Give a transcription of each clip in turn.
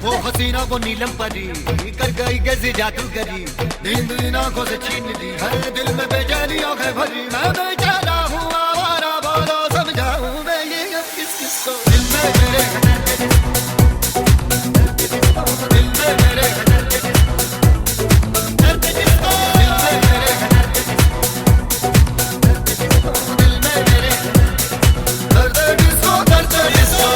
वो हसीना वो नीलम परी कर गई कैसी जादूगरी, नींद इन आंखों से छीन ली, हर दिल में बेचैनी आंखें भरी। मैं बेचारा हूँ आवारा, बोलो समझाऊं मैं ये किस किस को। दिल में मेरे दिल में मेरे दर्द जिसको, दिल में मेरे दिल में मेरे दर्द जिसको, दर्द जिसको।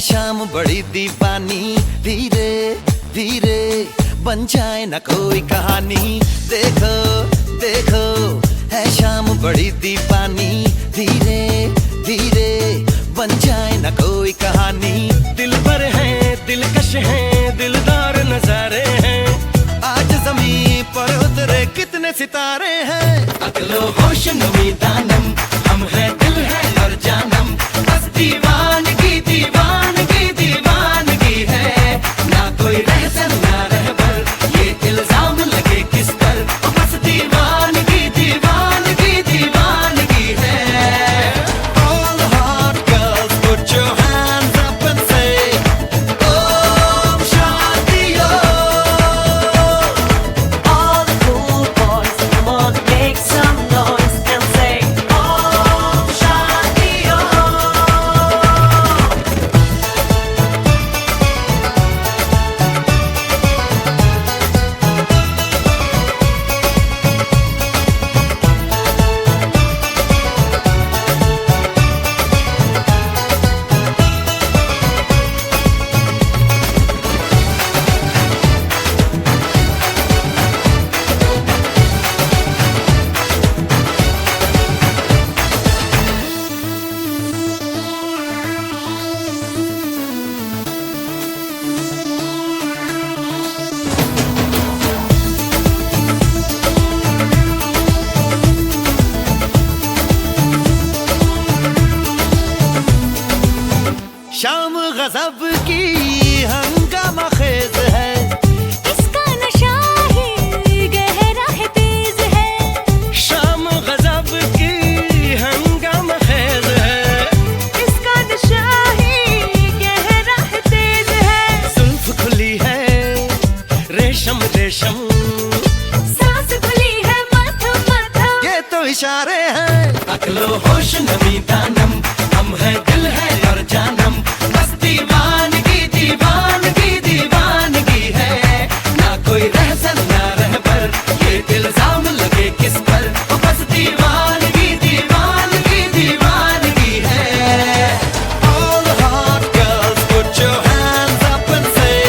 शाम बड़ी दीवानी, धीरे धीरे बन जाए ना कोई कहानी। देखो देखो है शाम बड़ी दीवानी, धीरे धीरे बन जाए ना कोई कहानी। दिल पर है दिलकश है दिलदार नजारे हैं, आज जमीन पर उतरे कितने सितारे हैं। अकलो होश नमी दानम, हम है दिल है और जानम, बस दीवानगी दीवानगी दीवानगी है। ना कोई रहसन ना रहबर, ये इल्जाम लगे किस पर, बस दीवानगी दीवानगी दीवानगी है। All the hot girls put your hands up and say Om Shanti Om। All the cool boys, come on, make some noise and say Om Shanti Om। शाम गजब की हंगामा खेज है, इसका नशा ही गहरा है तेज है। शाम गजब की हंगामा खेज है, इसका नशा ही गहरा है तेज है। जुल्फ खुली है रेशम रेशम, सांस खुली है मथम मथम, ये तो इशारे हैं। अकलो होश नमी दानम, हम है दिल है और जानम, बस दीवानगी दीवानगी दीवानगी है। ना कोई रहसन ना रहबर, ये इल्जाम लगे किस पर, बस दीवानगी दीवानगी दीवानगी है। All the hot girls put your hands up and say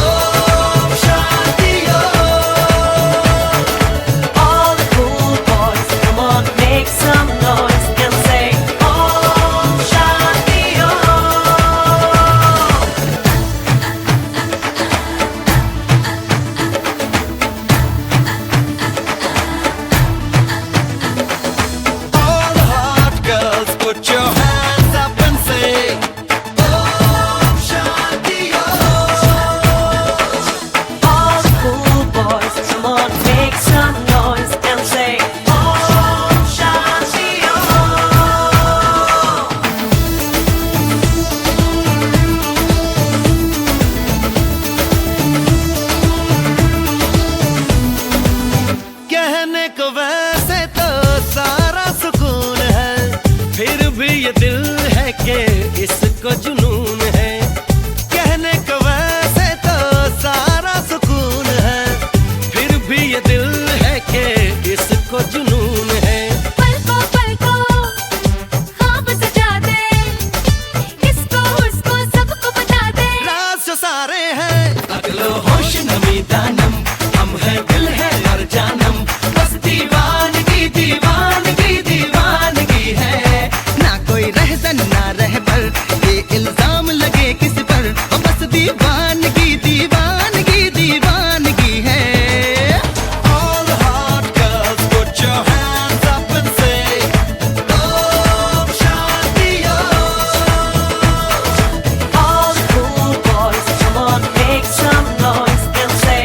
Om Shanti Om। all the cool boys, come on, make some noise and say Om Shanti Om। All the hot girls put your hands up and say Om Shanti Om। All the cool boys, come on, make some noise and say Om Shanti Om। कहने को वैसे तो सारा सुकून है, फिर भी ये दिल है कि इसको जुनून है। कहने को वैसे तो सारा सुकून है, फिर भी ये दिल है कि इसको जुनून है। पलको ख्वाब सजा दे, इसको उसको सबको बता दे। राज जो सारे हैं। अगलो होश नमी दानम, हम है दिल है और जानम, बस दीवानगी दीवानगी दीवानगी है। ना कोई रहसन ना रहबर, ये इल्जाम लगे किस पर, बस दीवानगी दीवानगी दीवानगी है। All the hot girls put your hands up and say Om Shanti Om। All the cool boys, come on, make some noise and say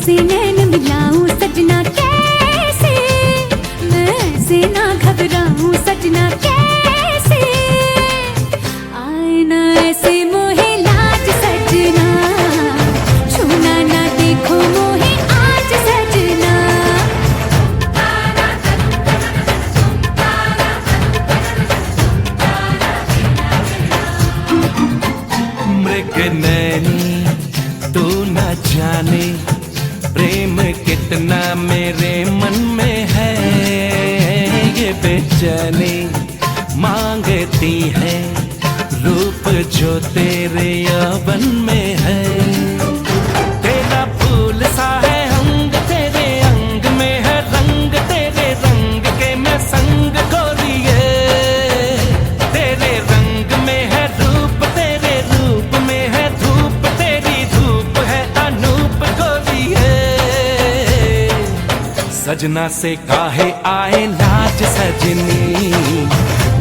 तुमसे नैन मिलाऊं सजना कैसे, मैं ऐसे ना घबराऊं सजना कैसे, आए ना ऐसे मोहे लाज सजना, छूना ना देखो मोहे आज सजना। मृग नैनी तू न जाने प्रेम कितना मेरे मन में है, ये बेचैनी मांगती है रूप जो तेरे यौवन में है। तेरा फूल सा है अंग तेरे अंग में है रंग तेरे रंग के मैं संग गोरिए, तेरे रंग में है रूप तेरे रूप में है धूप तेरी धूप है अनूप गोरिए। सजना से काहे आए लाज सजनी,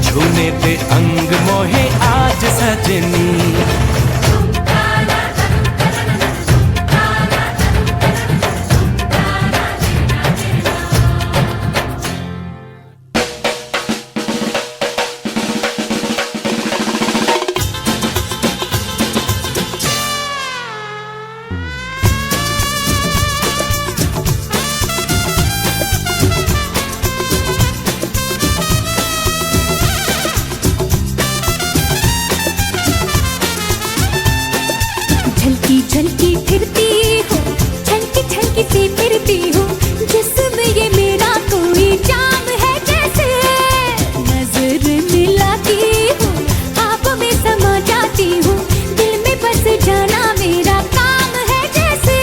छूने दे अंग मोहे आज सजनी। झलकी झलकी फिरती हो, छलकी छलकी सी फिरती हो, जिसमें ये मेरा कोई जाम है जैसे, नजर मिलाती हूँ आप में समा जाती हूँ, दिल में बस जाना मेरा काम है जैसे।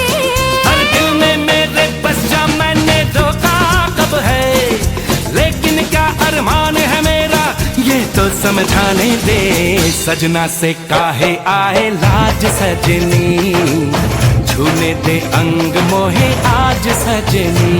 हर दिल में मेरे बस जा मैंने रोका कब है, लेकिन क्या अरमान है मेरा ये तो समझाने दे। सजना से काहे आए लाज सजनी, छूने दे अंग मोहे आज सजनी।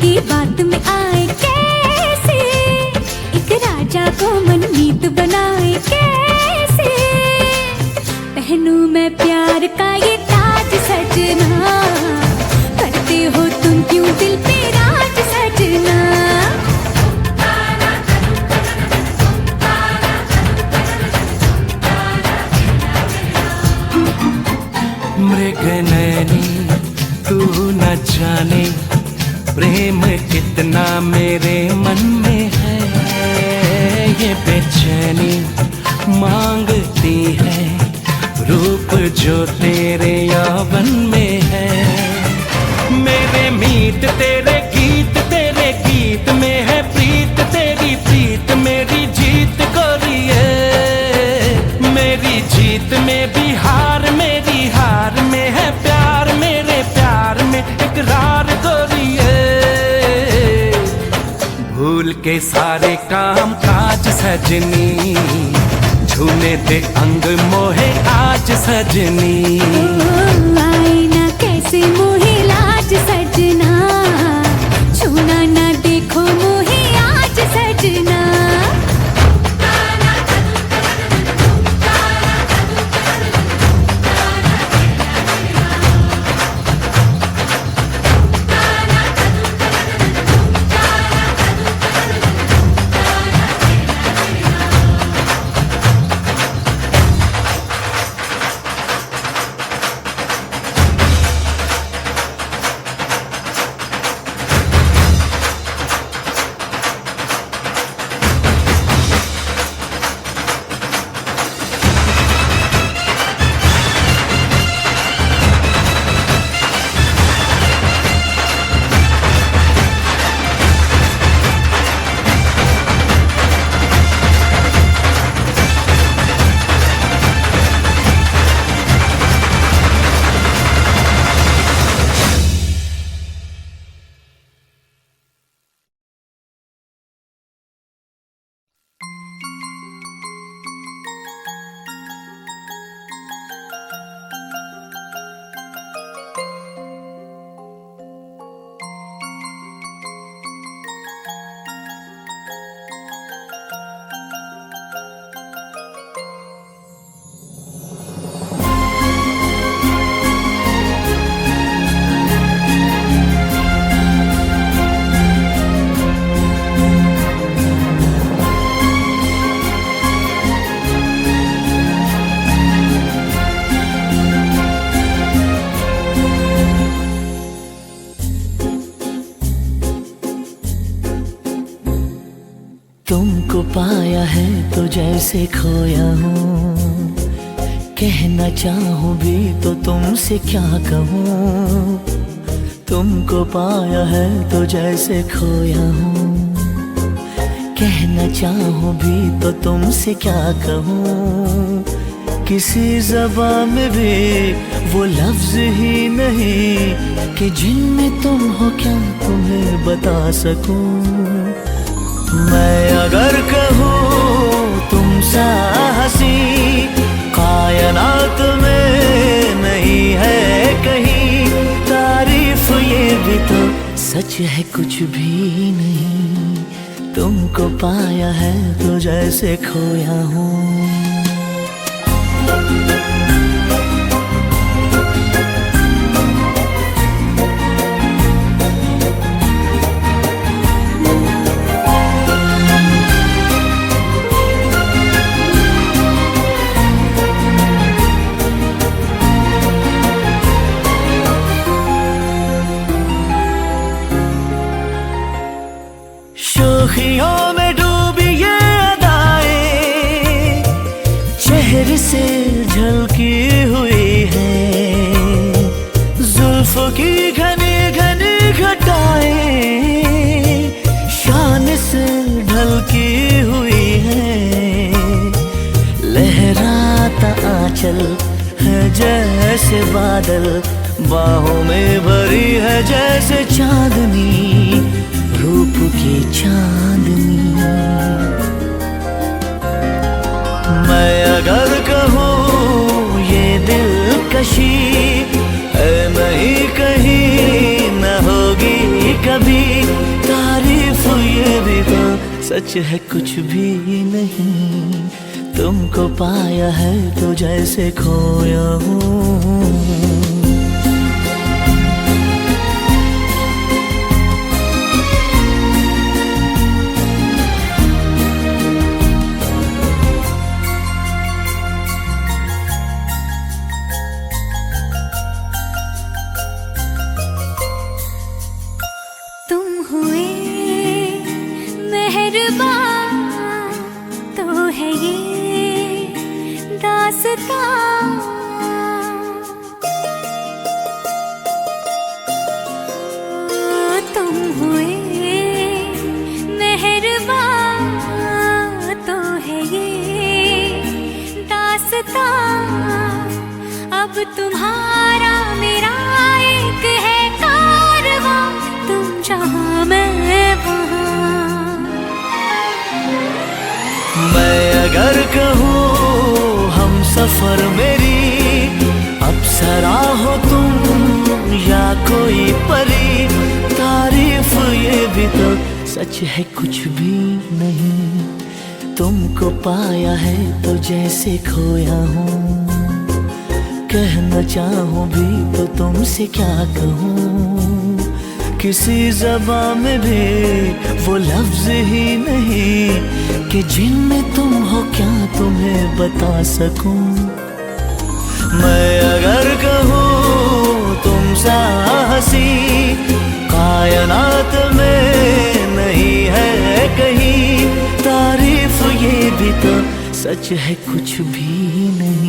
की बात में आए कैसे, एक राजा को मनमीत बनाए कैसे, पहनूं मैं प्यार का ये ताज सजना, करते हो तुम क्यों दिल पे राज सजना। मृग नैनी तू न जाने प्रेम कितना मेरे मन में है, ये बेचैनी मांगती है रूप जो तेरे यौवन में है। मेरे मीत तेरे गीत में है प्रीत तेरी प्रीत मेरी जीत गोरिए, मेरी जीत में भी हार मेरी हार में है प्यार मेरे प्यार में इकरार गोरिए। भूल के सारे काम काज सजनी, छूने दे अंग मोहे आज सजनी। आए ना कैसे मोहे लाज सजना, छूना ना देखो मोहे आज सजना। तुमको पाया है तो जैसे खोया हूँ, कहना चाहूँ भी तो तुमसे क्या कहूँ। तुमको पाया है तो जैसे खोया हूँ, कहना चाहूँ भी तो तुमसे क्या कहूँ। किसी ज़बान में भी वो लफ्ज़ ही नहीं कि जिनमें तुम हो क्या तुम्हें बता सकूँ। मैं अगर कहूँ तुम सा हंसी कायनात में नहीं है कहीं, तारीफ ये भी तो सच है कुछ भी नहीं। तुमको पाया है तो जैसे खोया हूँ। शोखियों में डूबी ये अदाएं चेहरे से झलकी हुई है, जुल्फों की घनी घनी घटाएं शान से ढलकी हुई है। लहराता आंचल है जैसे बादल, बाहों में भरी है जैसे चांदनी, रूप की चांदनी। मैं अगर कहूँ ये दिलकशी है नहीं कहीं न होगी कभी, तारीफ ये भी तो सच है कुछ भी नहीं। तुमको पाया है तो जैसे खोया हूँ। तुम हुए मेहरबान तो है ये दास्तां। तुम हुए मेहरबान तो है ये दास्तां। अब तुम्हारा मेरा एक है कारवां, तुम जहाँ मैं वहाँ। मैं अगर कहूँ हम सफर मेरी अप्सरा हो तुम या कोई परी, तारीफ ये भी तो सच है कुछ भी नहीं। तुमको पाया है तो जैसे खोया हूँ, कहना चाहूँ भी तो तुमसे क्या कहूँ। किसी ज़बान में भी वो लफ्ज़ ही नहीं कि जिनमें तुम हो क्या तुम्हें बता सकूं। मैं अगर कहूँ तुम सा हंसी कायनात में नहीं है कहीं, तारीफ ये भी तो सच है कुछ भी नहीं।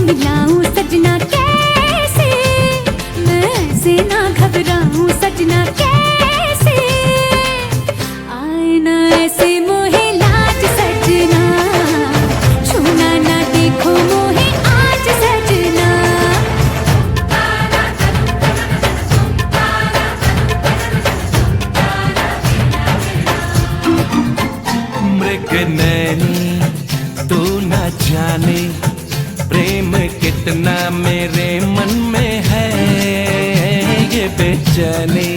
मिलाऊं सजना कैसे, मैं ऐसे ना घबराऊं सजना कैसे, आए ना ऐसे मोहे लाज सजना, छूना ना देखो मोहे आज सजना। मृग नैनी तू न जाने प्रेम कितना मेरे मन में है, ये बेचैनी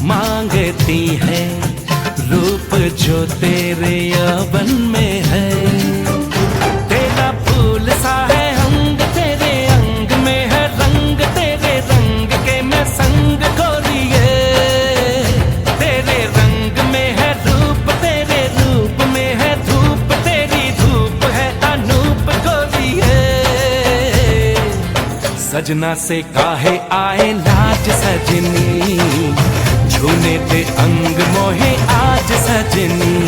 मांगती है रूप जो तेरे यौवन में है। तेरा फूल सा है अंग तेरे अंग में है रंग, तेरे रंग के मैं संग गोरिए, तेरे रंग में है रूप तेरे रूप में है धूप, तेरी धूप है अनूप गोरिए। सजना से काहे आए लाज सजनी, छूने दे अंग मोहे आज सजनी।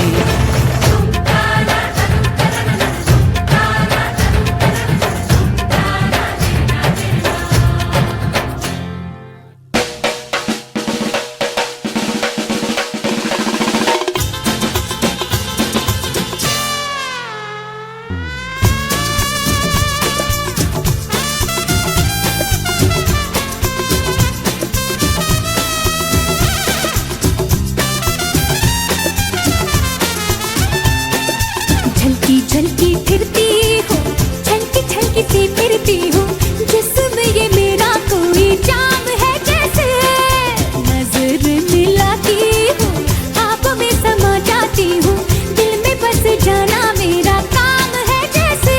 झलकी झलकी फिरती हूँ, छलकी छलकी सी फिरती हूँ, जिसमें ये मेरा कोई जाम है जैसे, नजर मिलाती हूँ आप में समा जाती हूँ, दिल में बस जाना मेरा काम है जैसे।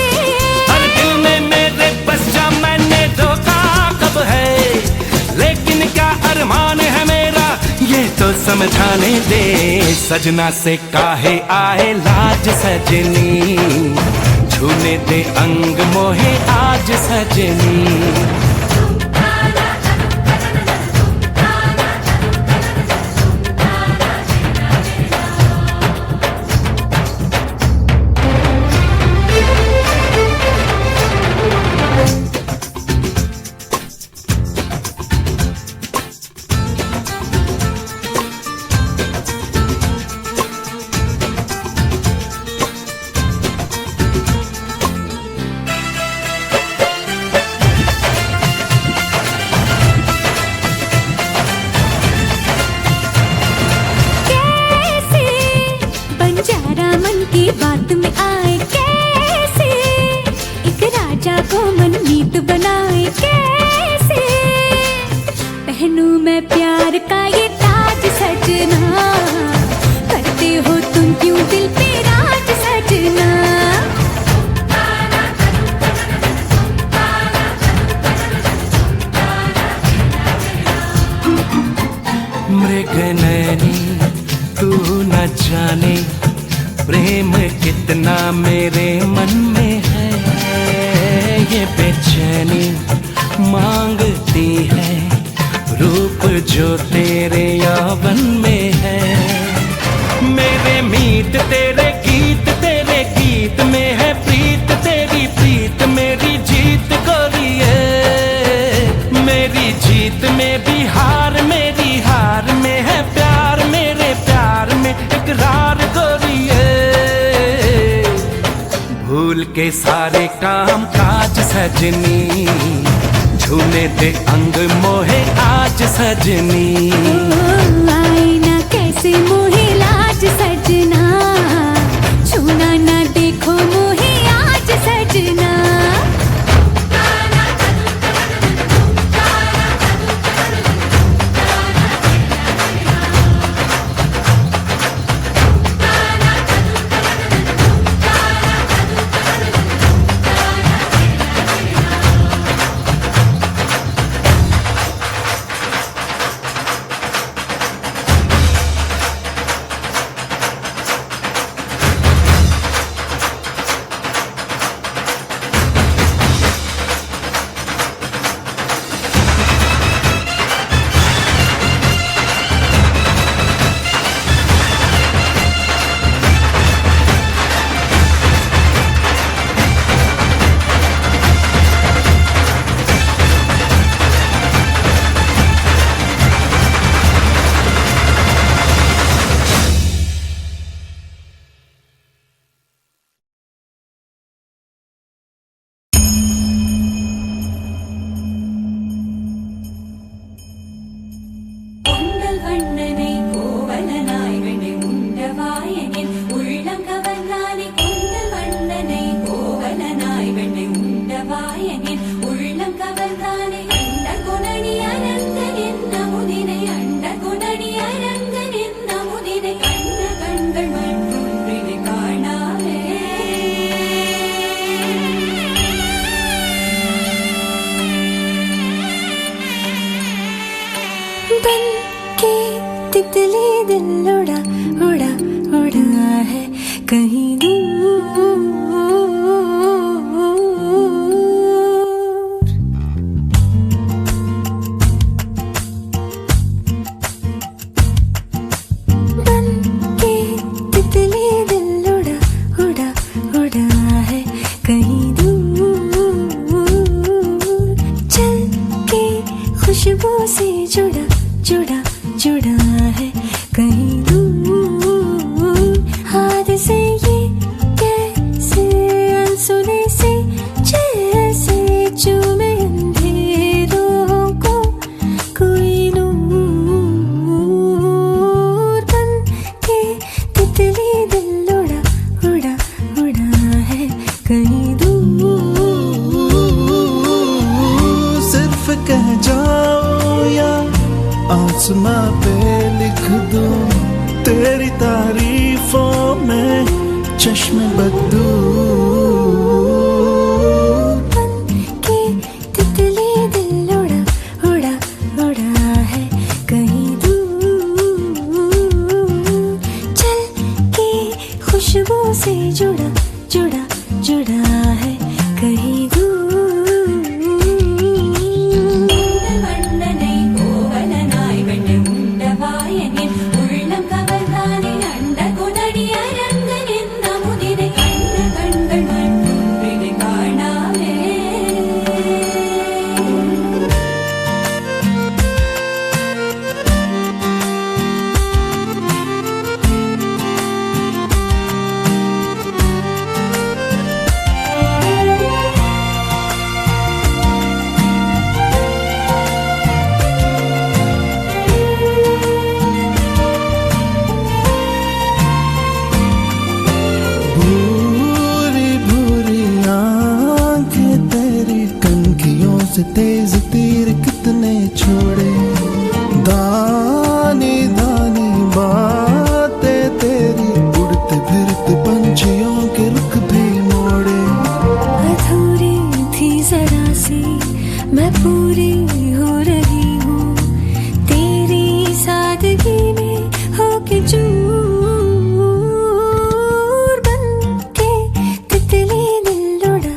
हर दिल में मेरे बस जा मैंने धोखा कब है, लेकिन क्या अरमान है मेरा ये तो समझाने दे। सजना से काहे आए लाज सजनी, छूने दे अंग मोहे आज सजनी। की बात में आए कैसे, एक राजा को मनमीत बनाए कैसे, पहनूं मैं प्यार का ये ताज सजना, करते हो तुम क्यों दिल पे राज सजना। मृग नैनी तू न जाने प्रेम कितना मेरे मन में है, ये बेचैनी मांगती है रूप जो तेरे यौवन में है। मेरे मीत तेरे गीत में है प्रीत, तेरी प्रीत मेरी जीत गोरिए, मेरी जीत में भी हार मेरी हार में है प्यार, मेरे प्यार में इकरार गोरिए। भूल के सारे काम काज सजनी, छूने दे अंग मोहे आज सजनी। आए ना कैसे मोहे लाज सजना, छूना ना देखो मोहे आज सजना। കവർന്നാനെ അണ്ടകുണണി അരങ്കനെന്ന മുദിനെ അണ്ടകുണണി അരങ്കനെന്ന മുദിനെ കണ്ട കൺകൾ മൺകുன்றிനെ കാണാമേ बन के तितली दिल उड़ा उड़ा उड़ा है कहीं दूर बन के तितली दिल उड़ा उड़ा उड़ा है कहीं दूर चल के खुशबू से जुड़ा जुड़ा जुड़ा है कहीं दूर हाथ से ये कैसे अनसुने से जैसे चूमे अंधेरों को कोई नूर बन के तितली दिल उड़ा उड़ा उड़ा है कहीं दूर सिर्फ कह जाओ या आसमां पे लिख दूं तेरी तारीफों में चश्मे बदू बन के तितली दिल उड़ा उड़ा उड़ा है कहीं दूर चल के खुशबू से जुड़ा जुड़ा जुड़ा है कहीं से तेज तीर कितने छोड़े दानी दानी बातें तेरी उड़ते फिरते पंछियों के रुख भी मोड़े अधूरी थी जरा सी मैं पूरी हो रही हूँ तेरी सादगी में होके चूर बन के तितली दिल उड़ा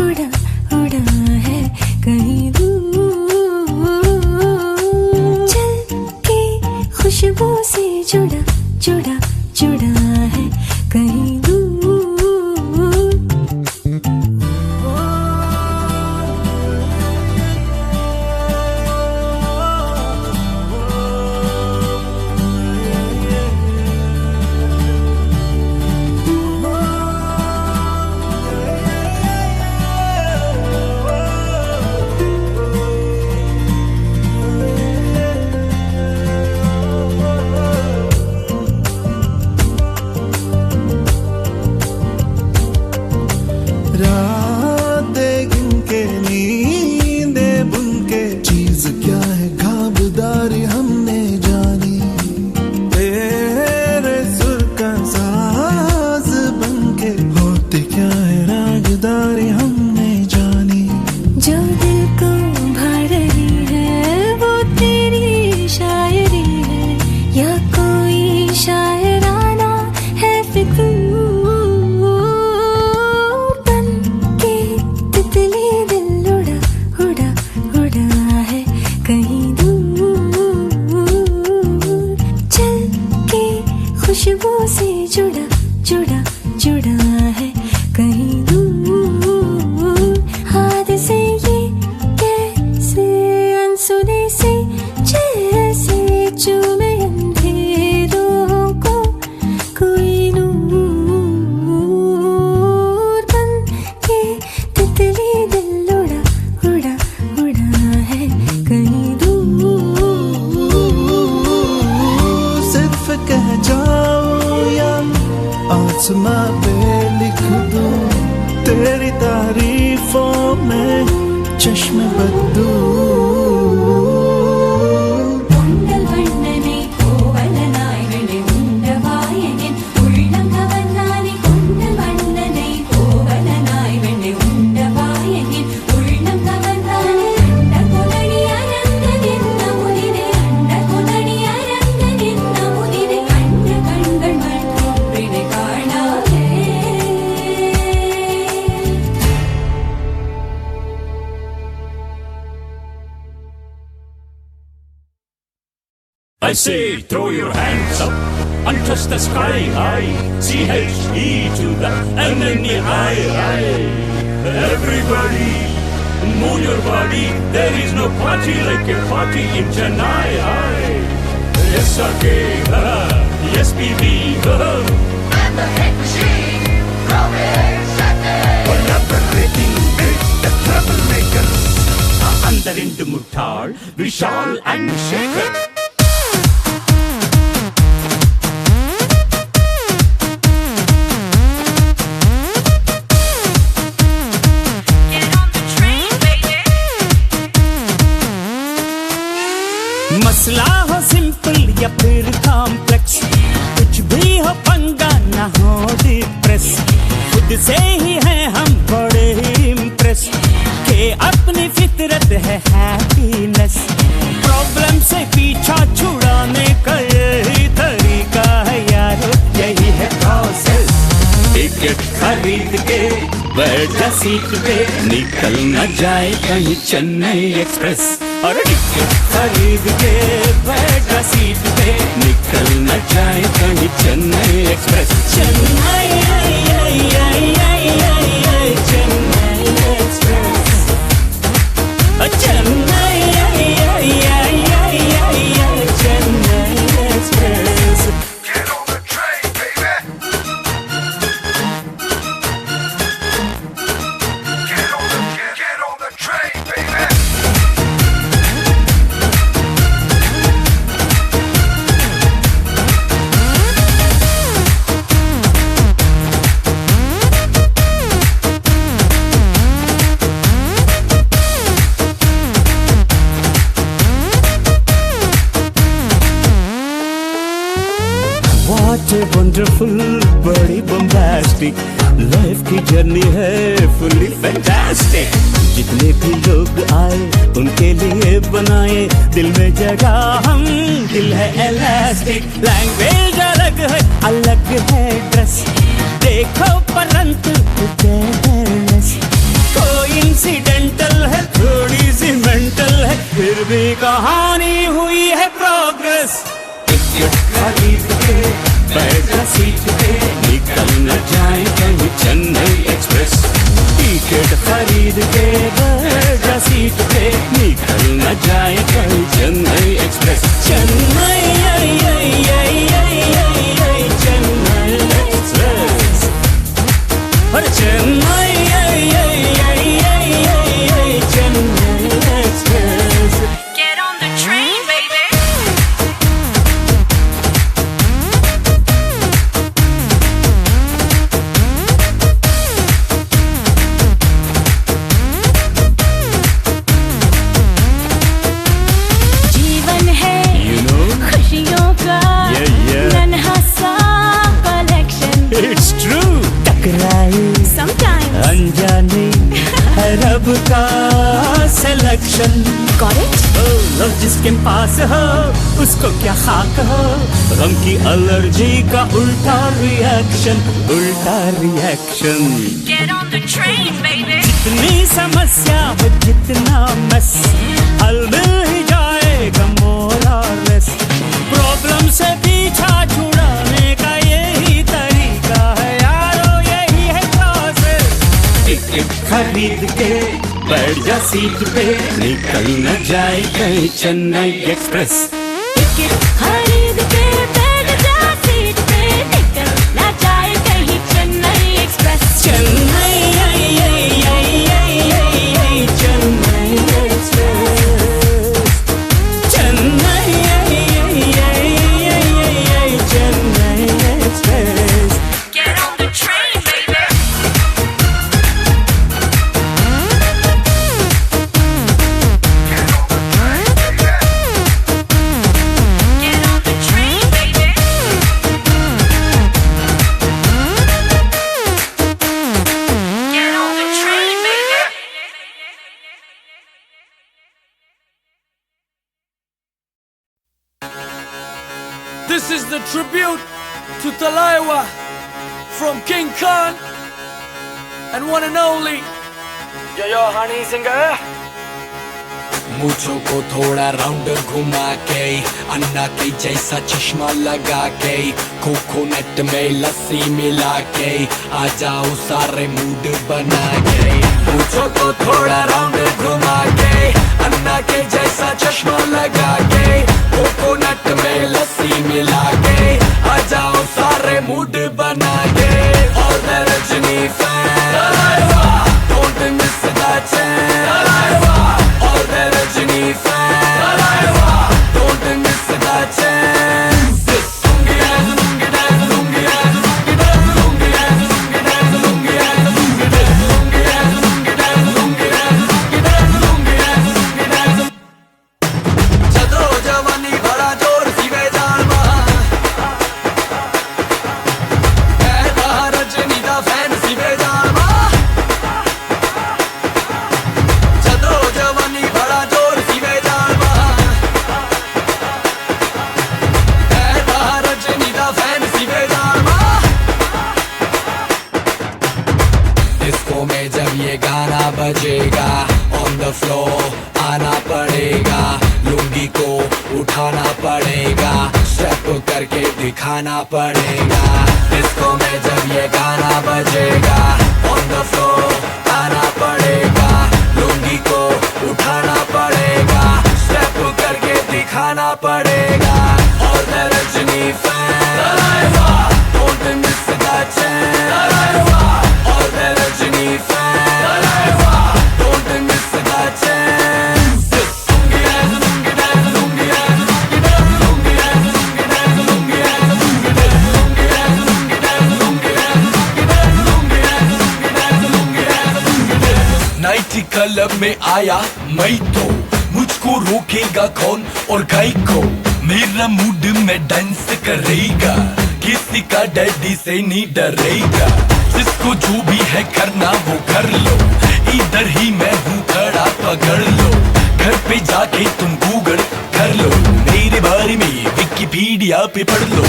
उड़ा उड़ा है कहीं दूर चल के खुशबू से जुड़ा जुड़ा जुड़ा है कहीं दूर चश्म बद्दू உங்கள் வண்ணனை கோவலனாய் விழி உண்டவாயனின் உள்ளம் கவர்ந்தானே உங்கள் வண்ணனை கோவலனாய் விழி உண்டவாயனின் உள்ளம் கவர்ந்தானே அண்ட கொதடி அரங்கனின் நமுதினே அண்ட கொதடி அரங்கனின் நமுதினே கண்ட கண்கள் மட்டும் விடை காணாதே I say, throw your hands up and touch the sky high. C-H-E to the M-N-E-I. Everybody, move your body. There is no party like a party in Chennai. S-R-K, S-P-B, And the hit machine, Robin Saturday. collaborating with the troublemakers. Andarindu Muttal, Vishal and Shekhar. मसला हो simple या फिर complex, कुछ भी हो पंगा ना हो डिप्रेस, खुद से ही है हम बड़े इम्प्रेस के अपनी फितरत है हैप्पीनेस। प्रॉब्लम से पीछा छुड़ाने का यही तरीका है यारो, यही है प्रोसेस। टिकट खरीद के बैठ जा सीट पे, निकल न जाए कहीं चेन्नई एक्सप्रेस। और टिकट खरीद के बैठ जा सीट पे, निकल न जाए कहीं Chennai express. Chennai Chennai express, Chennai Chennai express. Get on the train, baby. Get on the train, baby. What a wonderful, बड़ी bombastic लाइफ की जर्नी है, fully fantastic। जितने भी लोग आए उनके लिए बनाए दिल में जगह हम, दिल है elastic। लैंग्वेज अलग है ड्रेस, देखो परंतु togetherness। कोइंसिडेंटल है, थोड़ी सी मेंटल है, फिर भी कहानी हुई है प्रोग्रेस। टिकट खरीद के बैठ जा सीट पे, निकल न जाए कहीं चेन्नई एक्सप्रेस। टिकट खरीद के बैठ जा सीट पे, निकल न जाए कहीं चेन्नई एक्सप्रेस। चेन्नई चेन्नई एक्सप्रेस, और Chennai Chennai express. Get on the train, baby. जीवन है खुशियों का नन्हा सा कलेक्शन। It's true, टकराए Sometimes अनजाने है रब का सिलेक्शन। got it? लव जिसके पास हो उसको क्या खाक हो, गम की एलर्जी का उल्टा reaction. Get on the train, baby. जितनी समस्या हो जितना मस, हल मिल ही जाएगा मोर और लेस। प्रॉब्लम से पीछा छुड़ाने का यही तरीका है यारो, यही है प्रोसेस। टिकट खरीद के बैठ जा सीट पे, निकल न जाए कहीं चेन्नई एक्सप्रेस। टिकट खरीद के बैठ जा सीट पे, निकल ना जाए कहीं Chennai express. Chennai Chennai express, Chennai Chennai express. Get on the train, baby. This is the tribute to Talaiwa from King Khan and one and only Yo Honey Singer. मुझो को थोड़ा राउंड घुमा के अन्ना के जैसा चश्मा लगा के कोकोनट में लस्सी मिला के आ जाओ सारे मूड बना के मुझो को थोड़ा राउंड घुमा के अन्ना के जैसा चश्मा लगा के कोकोनट में लस्सी मिला के आ जाओ सारे मूड बना के और Rajni fan don't miss that chance all the Rajini fans don't miss that chance. Lungi as lungi dance, lungi as lungi dance, lungi as lungi dance, lungi as lungi dance, lungi as lungi dance, lungi as lungi dance, lungi as lungi dance. Chadro jawani bada jor sive jalma. Kehta Rajini da fan sive jalma. जब ये गाना बजेगा on the floor आना पड़ेगा लुंगी को उठाना पड़ेगा step करके दिखाना पड़ेगा डिस्को में जब ये गाना बजेगा ऑन द फ्लोर आना पड़ेगा लुंगी को उठाना पड़ेगा स्टेप करके दिखाना पड़ेगा और the Rajni fan don't miss that chance और द रजनी फैन क्लब में आया मैं तो मुझको रोकेगा कौन और गाय को मेरा मूड में डांस करेगा किसी का डैडी से नहीं डरेगा जिसको जो भी है करना वो कर लो इधर ही मैं हूँ खड़ा पकड़ लो घर पे जाके तुम गूगल कर लो मेरे बारे में विकिपीडिया पे पढ़ लो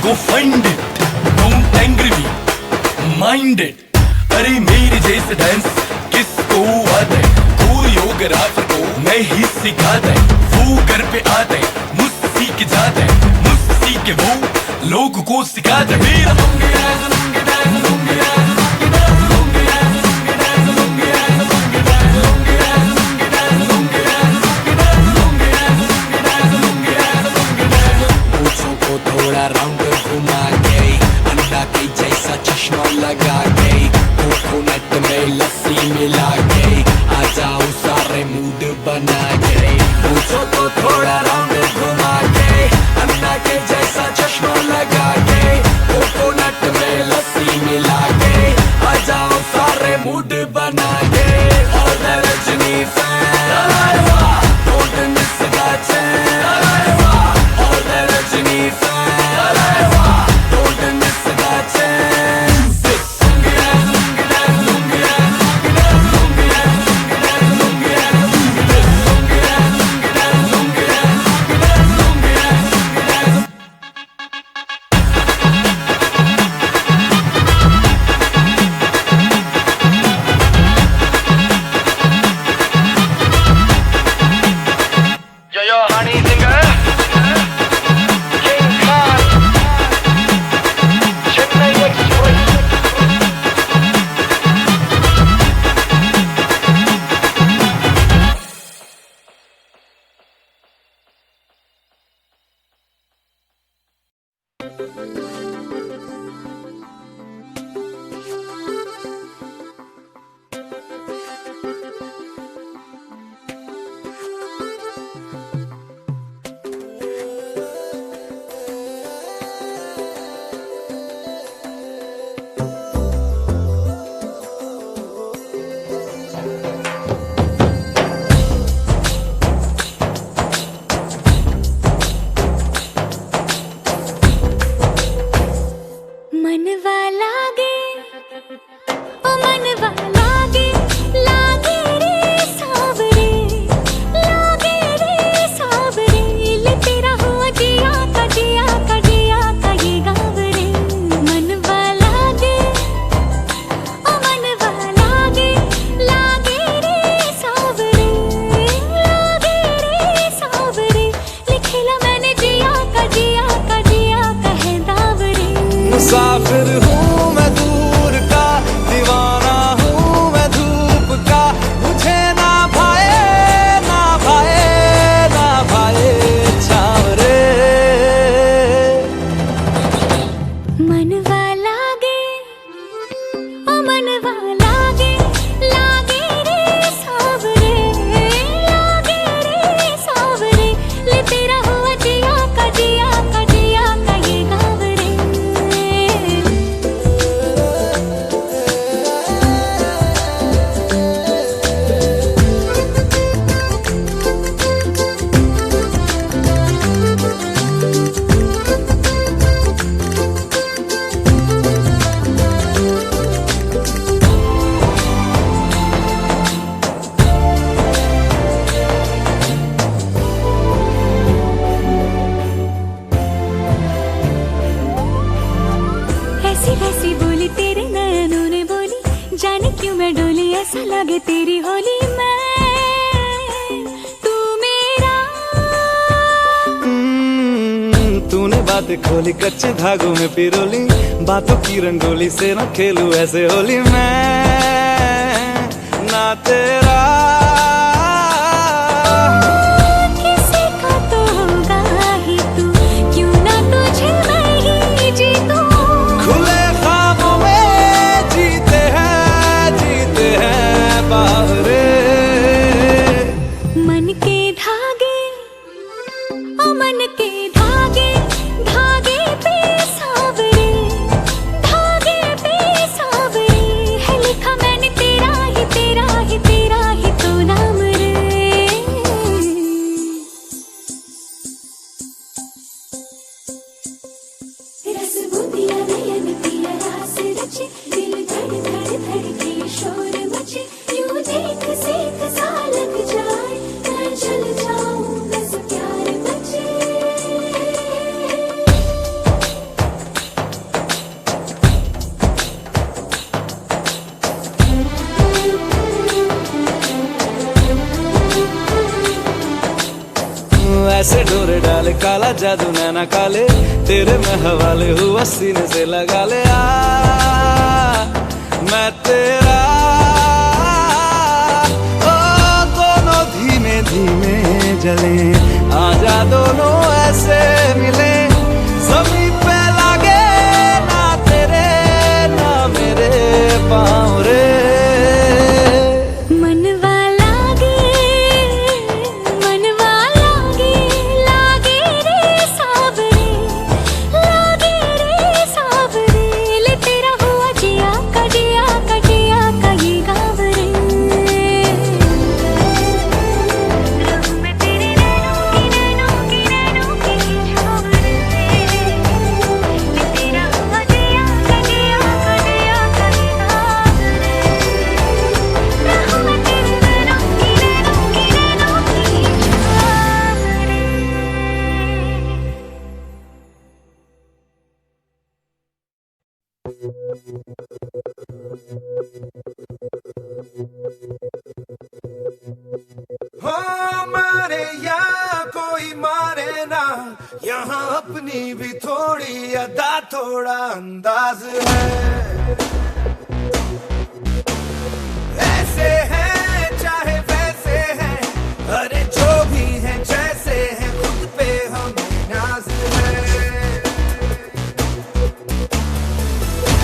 Go find it, don't angry me, mind it. अरे मेरे जैसे डांस किसको आता है कोरियोग्राफर को मैं ही सिखाता है वो घर पे आता है मुझसे सीख जाता है मुझसे सीख के वो लोगों को सिखाता है मेरा lungi dance lungi dance lungi dance lungi dance lungi dance lungi dance lungi dance lungi dance lungi dance lungi dance lungi dance lungi dance lungi dance lungi dance lungi dance lungi dance पूछो को थोड़ा राउंड घुमा के अंडा के जैसा चश्मा लगा के कोकोनट में लस्सी मिला के आ जाओ सारे मूड बना के पूछो तो थोड़ा राउंड घुमा के अंडा के जैसा चश्मा लगा के कोकोनट में लस्सी मिला के आ जाओ सारे मूड बना के और the Rajni fan don't miss that chance और द रजनी फैन डोली ऐसा लगे तेरी होली में तू मेरा। तूने बात खोली कच्चे धागों में पिरोली, बातों की रंगोली से न खेलूं ऐसे होली मैं ना तेरा। किसी का तो होगा ही तू, क्यों ना तुझे मैं ही जीतूं। खुले ख्वाबों में जीते हैं बाहरे। मन के धागे ओ मन के धागे, धागे पे सावरे, धागे पे सावरे है लिखा मैंने तेरा ही तेरा ही तेरा ही तो नाम रे। रस बूंदिया नयन पिया रास रचे, दिल धड़ धड़ धड़के शोर मचे, यूं देख सेक सा लग जाए, मैं जल जाऊं बस प्यार बचे। ऐसे डोरे डाले काला जादू नैना काले, तेरे में हवाले हुआ सीने से लगा ले आ मैं तेरा। ओ दोनों धीमे धीमे जले, आजा दोनों ऐसे मिले, जमीन पे लागे ना तेरे ना मेरे पाँव रे। मनवा लागे लागे रे सावरे, लागे रे सावरे ले तेरा हुआ जिया का जिया का जिया का ये गाँव रे। रहूं मैं तेरे नैनों की छाँव रे, ले तेरा हुआ जिया का जिया का जिया का ये गाँव रे। रहूं मैं तेरे नैनों की छाँव रे। हो मारे या कोई मारे ना, यहाँ अपनी भी थोड़ी अदा थोड़ा अंदाज है। ऐसे हैं चाहे वैसे हैं, अरे जो भी हैं जैसे हैं, खुद पे हमें नाज है।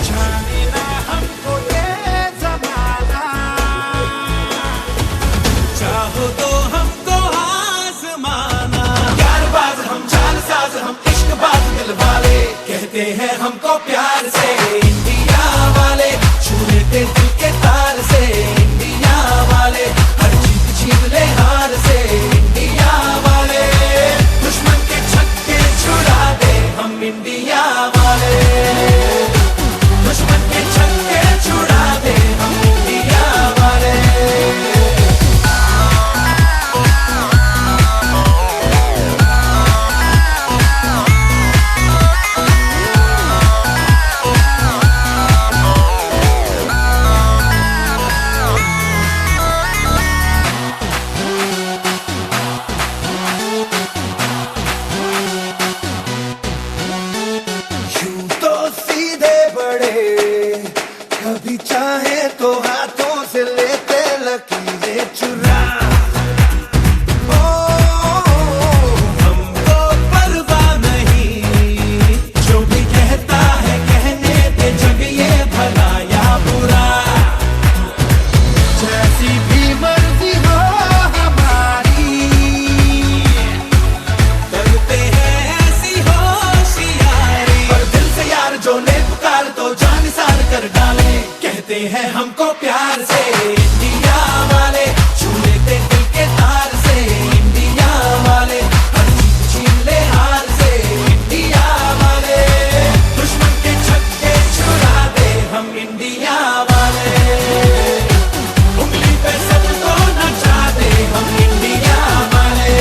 जाने ना हमको ये जमाना, चाहो तो हमको आजमाना। यारबाज हम चालसाज हम इश्कबाज दिल वाले, कहते हैं हमको प्यार से इंडिया वाले, छू लेते दिल के तार से इंडिया वाले, हर जीत छीन ले हार से इंडिया वाले, दुश्मन के छक्के छुड़ा दे हम इंडिया वाले, दुश्मन के छक्के छुड़ा दे हम इंडिया वाले। यूं तो सीधे बड़े, कभी चाहे तो हाथों से लेते लकीरें चुरा। ओ हमको परवाह नहीं, जो भी कहता है कहने दे, जग ये भला या बुरा, जैसी भी मर्जी हो हमारी, करते हैं ऐसी होशियारी। पर दिल से यार जो ले पुकार तो जान सार कर डाले, कहते हैं हमको प्यार से इंडिया वाले, छू लेते दिल के तार से इंडिया वाले, हर जीत छीन ले हार से इंडिया वाले, दुश्मन के छक्के छुड़ा दे हम इंडिया वाले, उंगली पे सबको नचा दे हम इंडिया वाले।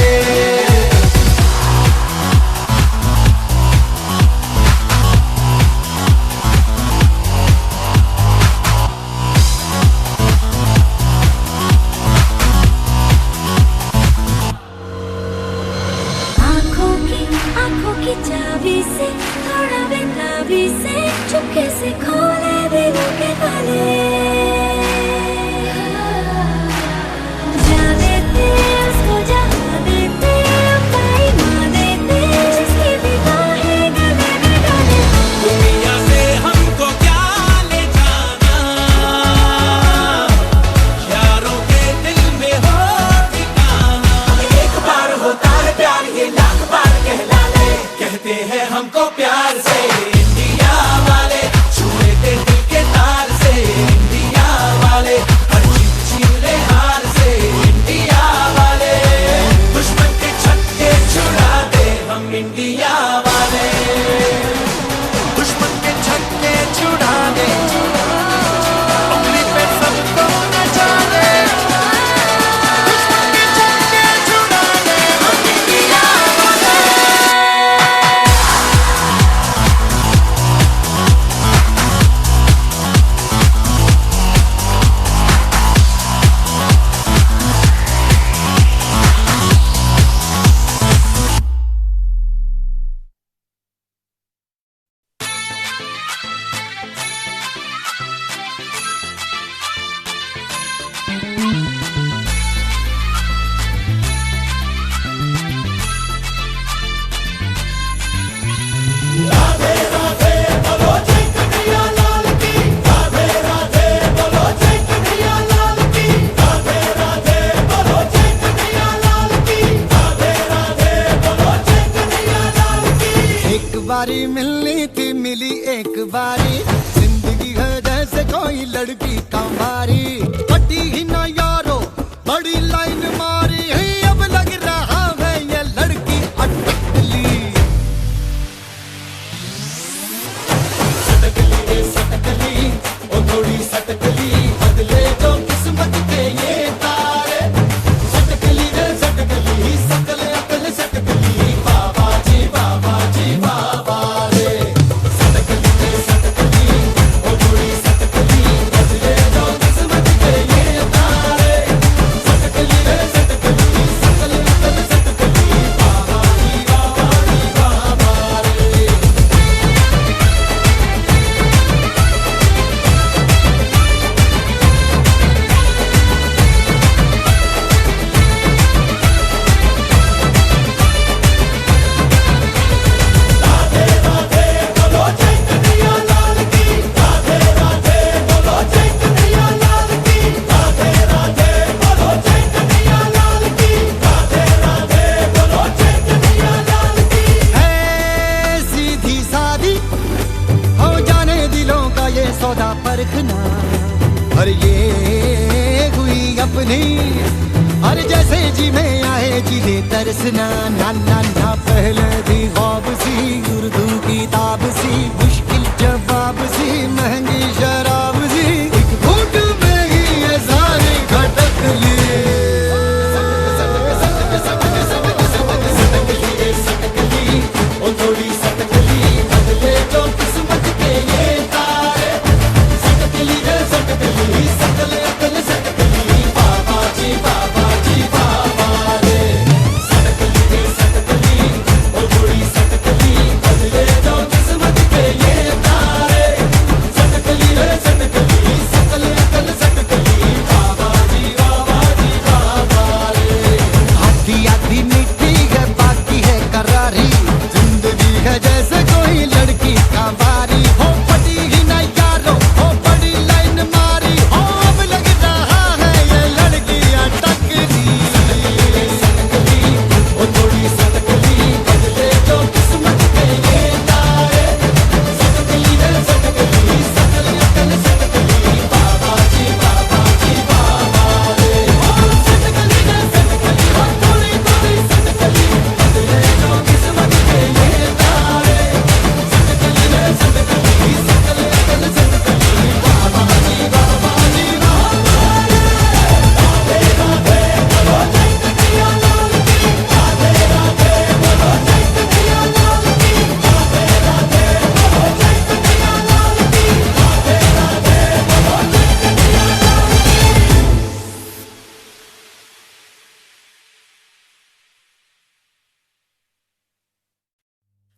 अपनी। अरे जैसे जी में आए जी दे तरसना, ना ना ना पहले थी ख्वाब सी उर्दू किताब सी, मुश्किल जवाब सी महंगी शराब सी, एक घूंट में ही ये सारे खटक लिए। थोड़ी सटकली बदले जो किस्मत के ये तारे, सटकली रे सटकली सकले अकल सटकली, बाबा जी बाबा रे। सटकली रे सटकली ओ थोड़ी सटकली बदले जो किस्मत के ये तारे, सटकली रे सटकली सकले अकल सटकली, बाबा जी बाबा रे। आधी आधी मीठी है बाकी है करारी, है जैसे कोई लड़की का बारी हो, पटी ही ना यारो हो, बड़ी लाइन मारी हो, अब लग रहा है ये लड़कियां टकरी। सटकली ओ थोड़ी सटकली बदले जो किस्मत के ये तारे, सटकली रे सटकली सकल अकल सटकली, बाबा जी बाबा रे। सटकली रे सटकली ओ थोड़ी थोड़ी सटकली बदले जो किस्मत के ये तारे, सटकली रे सटकली सकल अकल सटकली, बाबा जी बाबा रे। राधे राधे बोलो जय कन्हैया लाल की, राधे राधे बोलो जय कन्हैया लाल की, राधे राधे बोलो जय कन्हैया लाल की, राधे राधे बोलो जय कन्हैया लाल की।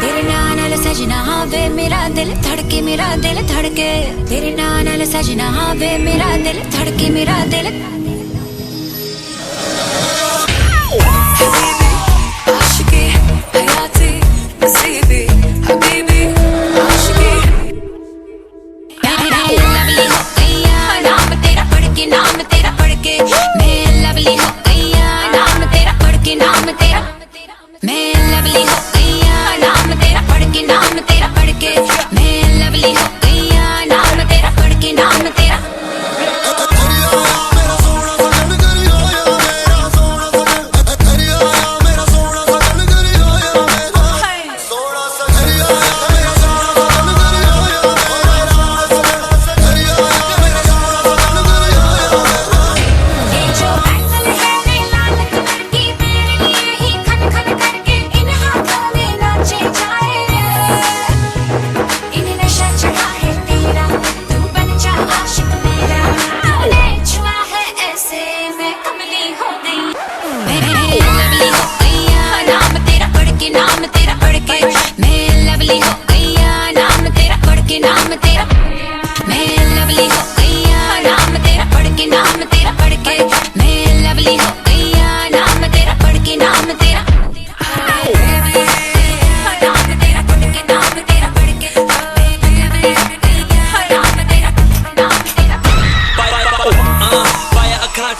तेरे नाल सजना वे मेरा दिल धड़के मेरा दिल धड़के, तेरे नाल सजना वे मेरा दिल धड़के मेरा दिल। हबीबी आशिकी हयाती नसीबी, हबीबी आशिकी लवली हो गया नाम तेरा पढ़ के, नाम तेरा पढ़ के मैं लवली हो गया, नाम तेरा पढ़ के, नाम तेरा मैं लवली हो गया, नाम तेरा पढ़ के, नाम तेरा पढ़ के मैं लवली हो गया, नाम तेरा पढ़ के, नाम तेरा।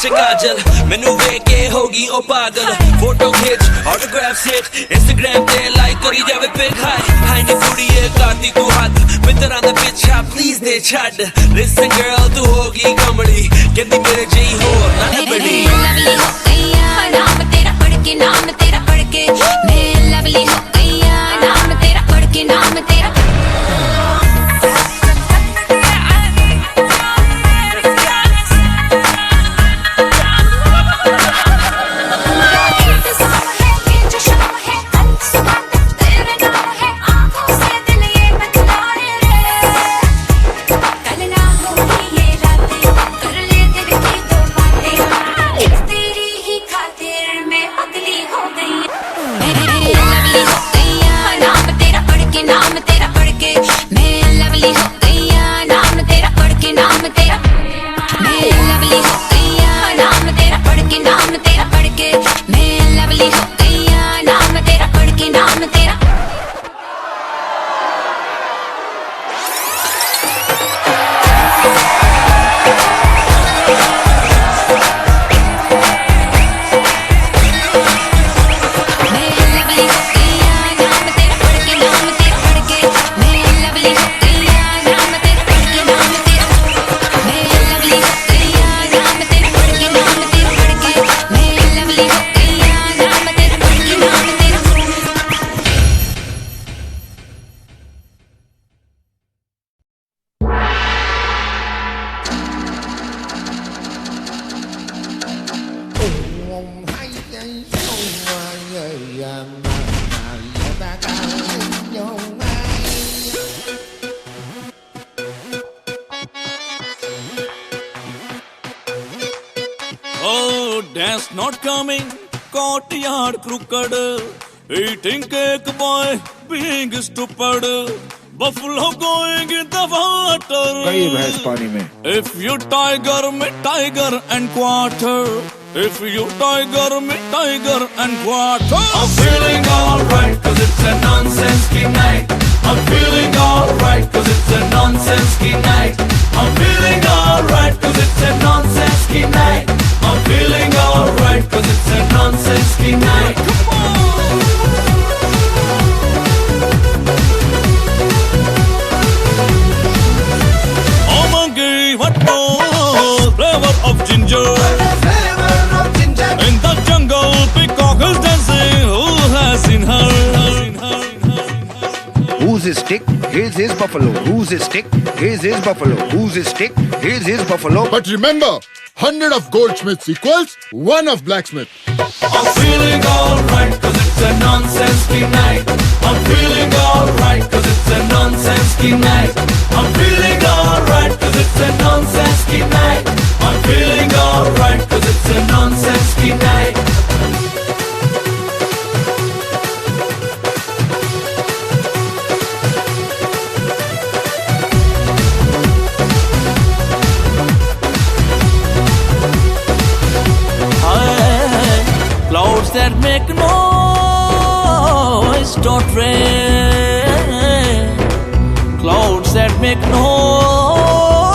काजल मैनू वेख के होगी ओ पागल, फोटो खिंच ऑटोग्राफ सेट इंस्टाग्राम पे लाइक करी जावे फिर हाय हाय नी कुड़िए काती तू हाथ मित्रा दा पिछा प्लीज दे छड़। लिसन गर्ल तू होगी कमड़ी कहती मेरे जई हो ना बड़ी। लवली हो गया नाम तेरा पढ़ के, नाम तेरा पढ़ के मैं लवली हो गया, नाम तेरा पढ़ के, नाम तेरा। कल ना होगी ये रातें कर ले दिल की दो बातें। Oh, dance not coming, courtyard crooked, eating cake boy, being stupid, buffalo going in the water. कई भैंस पानी में. If you tiger me tiger and quarter, if you tiger me tiger and quarter. I'm feeling alright 'cause it's a nonsense night. I'm feeling alright 'cause it's a nonsense night. I'm feeling alright 'cause it's a nonsense night. I'm feeling alright 'cause it's a nonsense night. Come on! Oh monkey, what more? Flavor of ginger. In the jungle, peacock is dancing. Who has seen her? Who's his stick? Here's his buffalo. Who's his stick? Here's his buffalo. Who's his stick? Here's his buffalo. But remember, 100 of goldsmiths equals 1 of blacksmith. I'm feeling alright 'cause it's a nonsense night. I'm feeling alright 'cause it's a nonsense night. I'm feeling alright 'cause it's a nonsense night. I'm feeling alright 'cause it's a nonsense night. Clouds that make noise don't rain. Clouds that make noise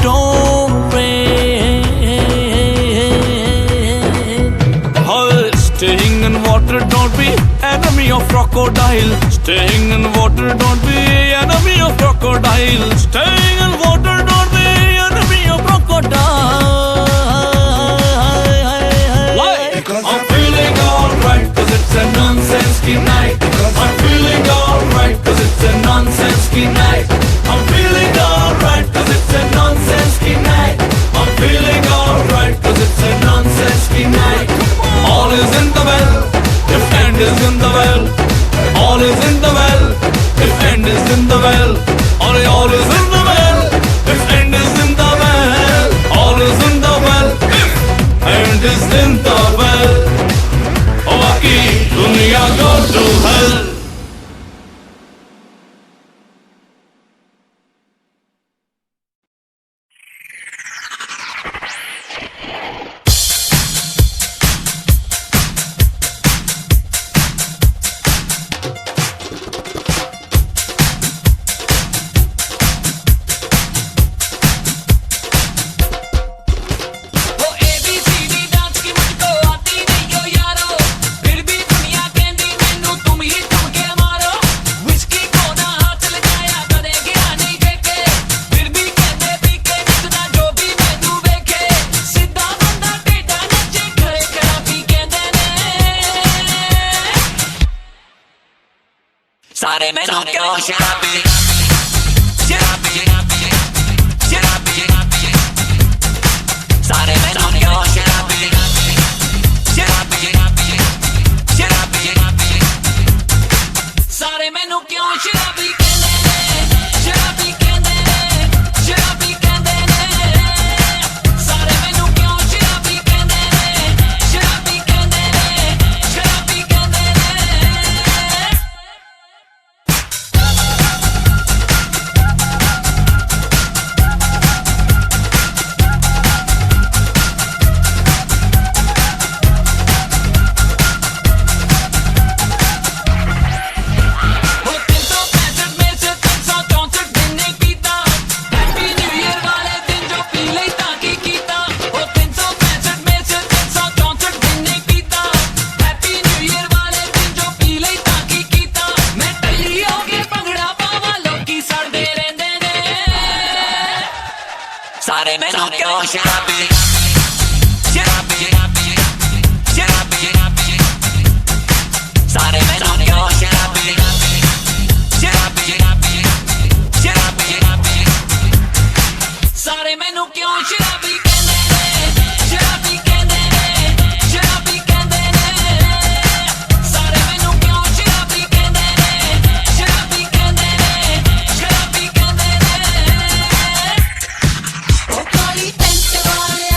don't rain. Staying in water, don't be enemy of crocodile. Staying in water, don't be enemy of crocodile. Staying in water, don't be enemy of crocodile. I'm feeling alright 'cause it's a nonsense night. I'm feeling alright 'cause it's a nonsense night. I'm feeling alright 'cause it's a nonsense night. I'm feeling alright 'cause it's a nonsense night. All is in the well, if end is in the well. All is in the well, if end is in the well. All is in the well, if end is in the well. All is in the well, if end is in the well. Oh, Aki, dunia go to hell. सारे मैनू क्यों शराबी सारे मैनू क्यों शराबी सारे मैनू क्यों शराबी कहंदे ने शराबी कहंदे ने शराबी कहंदे ने सारे मैनू क्यों शराबी कहंदे ने शराबी कहंदे ने शराबी कहंदे ने सारे मैनू क्यों शराबी शराबी शराबी सारे मैनू क्यों शराबी शराबी शराबी सारे मैनू क्यों शराबी कहंदे ने शराबी कहंदे ने शराबी कहंदे ने सारे मैनू क्यों शराबी कहंदे ने शराबी कहंदे ने शराबी कहंदे ने ओ काली टेंट वाले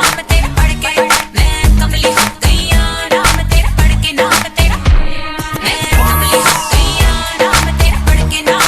नाम तेरा पढ़ के मैं कमली हो गई नाम तेरा पढ़ के नाम तेरा मैं कमली हो गई नाम तेरा पढ़ के नाम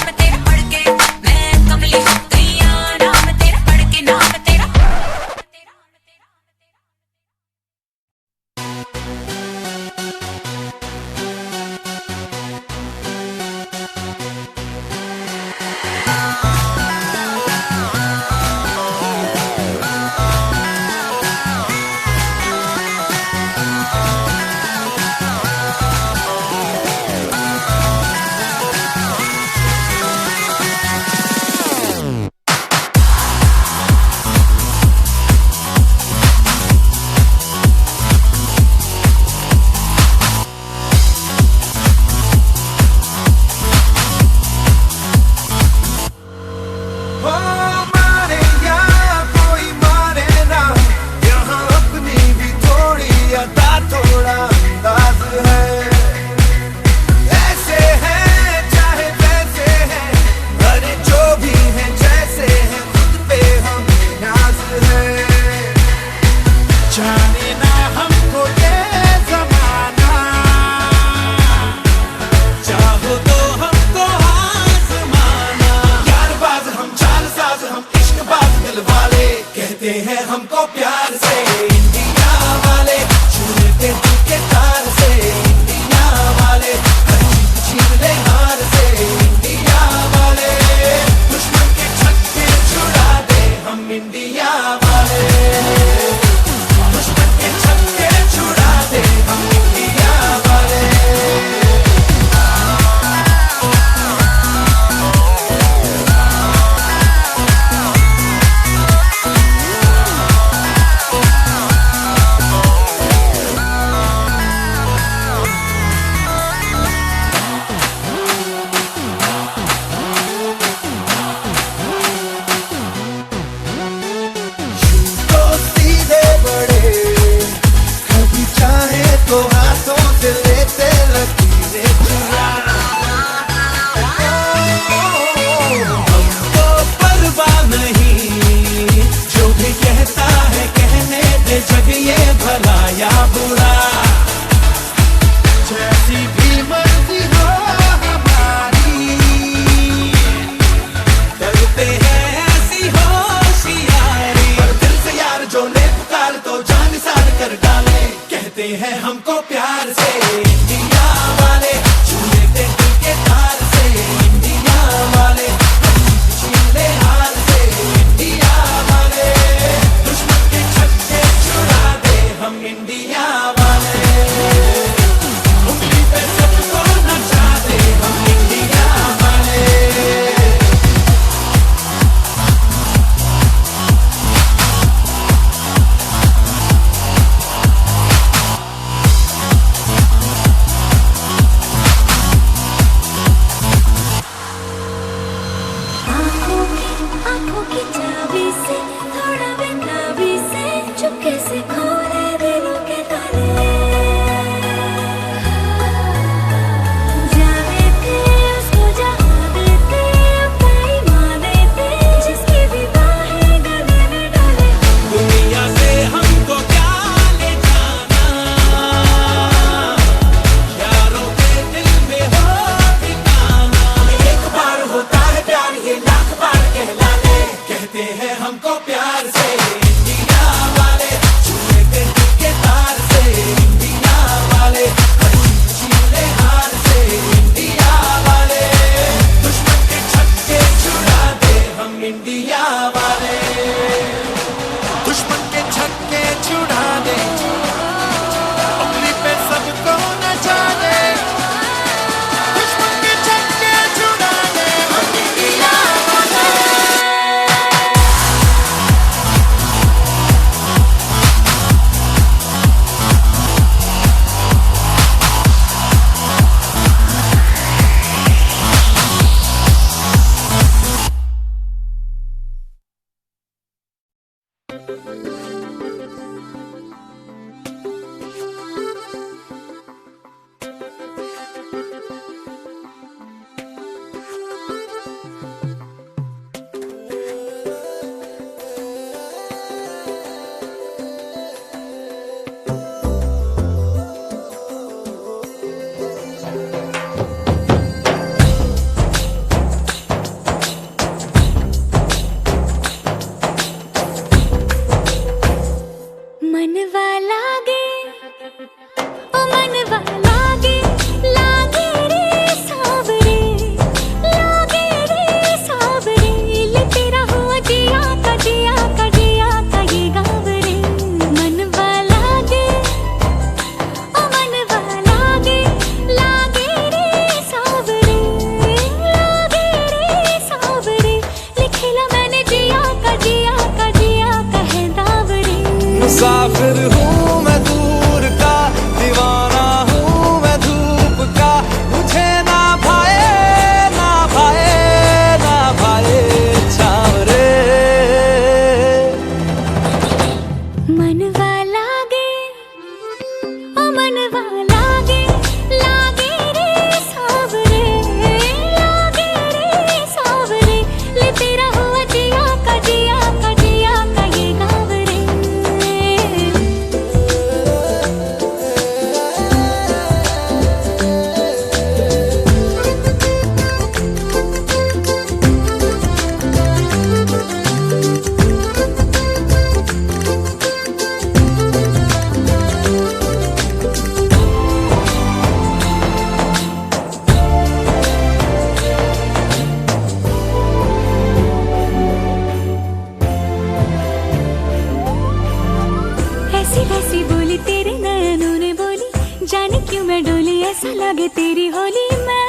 कैसा लगे तेरी होली में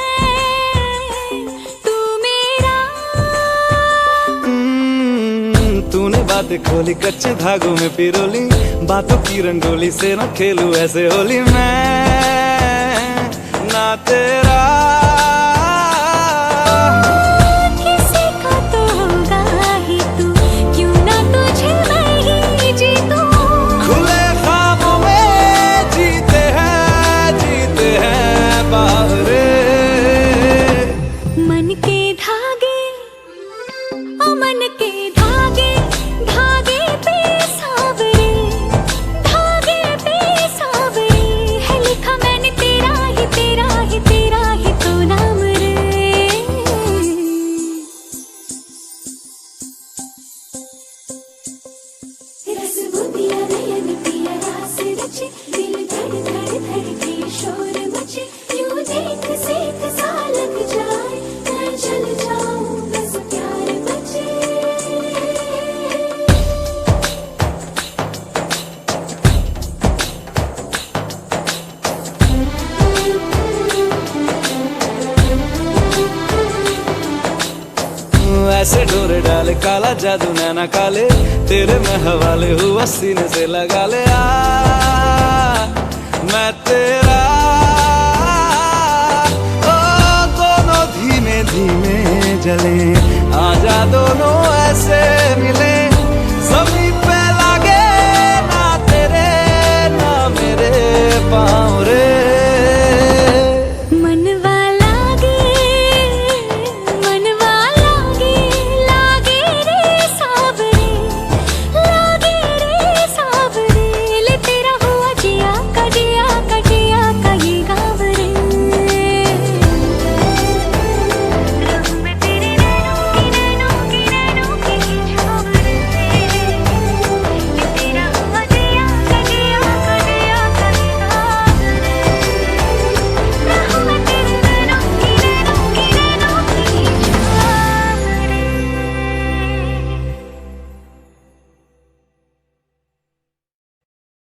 तू मेरा। तूने बातें खोली कच्चे धागों में पिरोली, बातों की रंगोली से ना खेलूं ऐसे होली मैं ना तेरा। किसी को तो होगा ही तू, क्यों ना तुझे मैं ही जीतूं। खुले ख्वाबों में जीते हैं बाहरे। मन के धागे ओ मन के धागे, धागे पे सावरे, धागे पे सावरे है लिखा मैंने तेरा ही तेरा ही तेरा ही तो नाम रे। रस बुंदिया नयन पिया रास रचे, दिल धड़ धड़ धड़के शोर मचे, यूं देख सेक सा लग जाए मैं चल जाऊं बस प्यार बचे। ऐसे डोरे डाले काला जादू नैना काले, तेरे में हवाले हुआ सीने से लगा ले आ मैं तेरा। ओ दोनों धीमे धीमे जले, आजा दोनों ऐसे मिले।